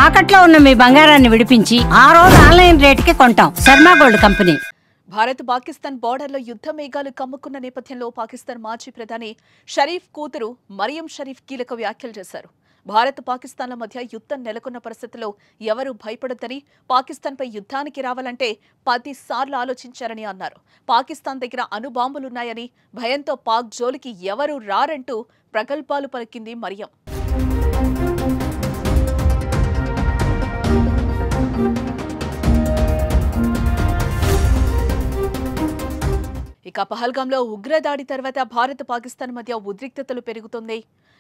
తాకట్లో ఉన్న మీ బంగారాన్ని విడిపించి ఆ రోజు ఆన్లైన్ రేటుకి కొంటాం. Sharma gold company. భారత్ పాకిస్తాన్ బోర్డర్లో యుద్ధ మేఘాలు కమ్ముకున్న నేపథ్యంలో పాకిస్తాన్ మాజీ ప్రధాని షరీఫ్ కూతురు మరియం షరీఫ్ కీలక వ్యాఖ్యలు చేశారు. భారత్ పాకిస్తాన్ల మధ్య యుద్ధం నెలకొన్న పరిస్థితుల్లో ఎవరూ భయపడొద్దని, పాకిస్తాన్పై యుద్ధానికి రావాలంటే 10 సార్లు ఆలోచించారని అన్నారు. పాకిస్తాన్ దగ్గర అణుబాంబులున్నాయని, భయంతో పాక్ జోలికి ఎవరూ రారంటూ ప్రగల్భాలు పలికింది మరియం. ఇక పహల్గాంలో ఉగ్రదాడి తర్వాత భారత్ పాకిస్తాన్ మధ్య ఉద్రిక్తతలు పెరుగుతోంది.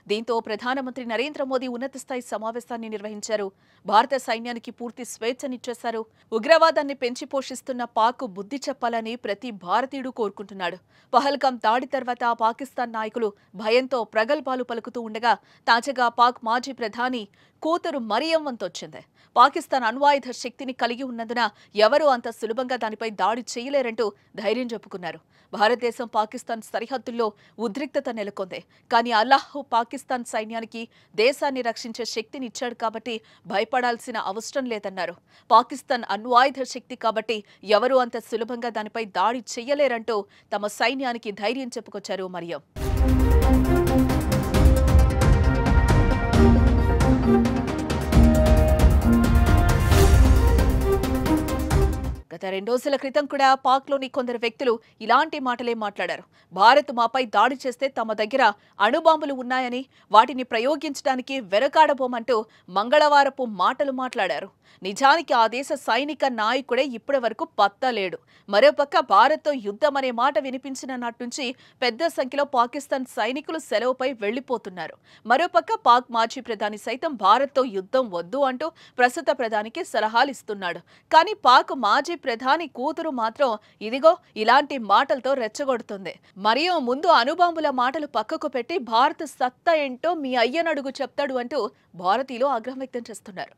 దీంతో ప్రధానమంత్రి నరేంద్ర మోదీ ఉన్నత స్థాయి సమావేశాన్ని నిర్వహించారు. భారత సైన్యానికి పూర్తి స్వేచ్ఛనిచ్చేశారు. ఉగ్రవాదాన్ని పెంచి పోషిస్తున్న పాక్ బుద్ధి చెప్పాలని ప్రతి భారతీయుడు కోరుకుంటున్నాడు. పహల్గాం దాడి తర్వాత పాకిస్తాన్ నాయకులు భయంతో ప్రగల్భాలు పలుకుతూ ఉండగా తాజాగా పాక్ మాజీ ప్రధాని కూతురు మరియం వంతొచ్చింది. పాకిస్తాన్ అణ్వాయుధ శక్తిని కలిగి ఉన్నందున ఎవరూ అంత సులభంగా దానిపై దాడి చేయలేరంటూ ధైర్యం చెప్పుకున్నారు. భారతదేశం పాకిస్తాన్ సరిహద్దుల్లో ఉద్రిక్తత నెలకొంది. కానీ అల్లాహ్ పాకిస్తాన్ సైన్యానికి దేశాన్ని రక్షించే శక్తిని ఇచ్చాడు కాబట్టి భయపడాల్సిన అవసరం లేదన్నారు. పాకిస్తాన్ అణ్వాయుధ శక్తి కాబట్టి ఎవరూ అంత సులభంగా దానిపై దాడి చేయలేరంటూ తమ సైన్యానికి ధైర్యం చెప్పుకొచ్చారు మరియం. గత 2 రోజుల క్రితం కూడా పాక్లోని కొందరు వ్యక్తులు ఇలాంటి మాటలే మాట్లాడారు. భారత్ మాపై దాడి చేస్తే తమ దగ్గర అణుబాంబులు ఉన్నాయని, వాటిని ప్రయోగించడానికి వెనకాడబోమంటూ మంగళవారపు మాటలు మాట్లాడారు. నిజానికి ఆ దేశ సైనిక నాయకుడే ఇప్పటి వరకు పత్తలేడు. మరోపక్క భారత్తో యుద్ధం అనే మాట వినిపించిన నాటి నుంచి పెద్ద సంఖ్యలో పాకిస్తాన్ సైనికులు సెలవుపై వెళ్లిపోతున్నారు. మరోపక్క పాక్ మాజీ ప్రధాని సైతం భారత్తో యుద్ధం వద్దు అంటూ ప్రస్తుత ప్రధానికి సలహాలు ఇస్తున్నాడు. కానీ పాక్ మాజీ ప్రధాని కూతురు మాత్రం ఇదిగో ఇలాంటి మాటలతో రెచ్చగొడుతుంది. మరియు ముందు అణుబాంబుల మాటలు పక్కకు పెట్టి భారత్ సత్తా ఏంటో మీ అయ్యనడుగు చెప్తాడు అంటూ భారతీయులు ఆగ్రహం వ్యక్తం చేస్తున్నారు.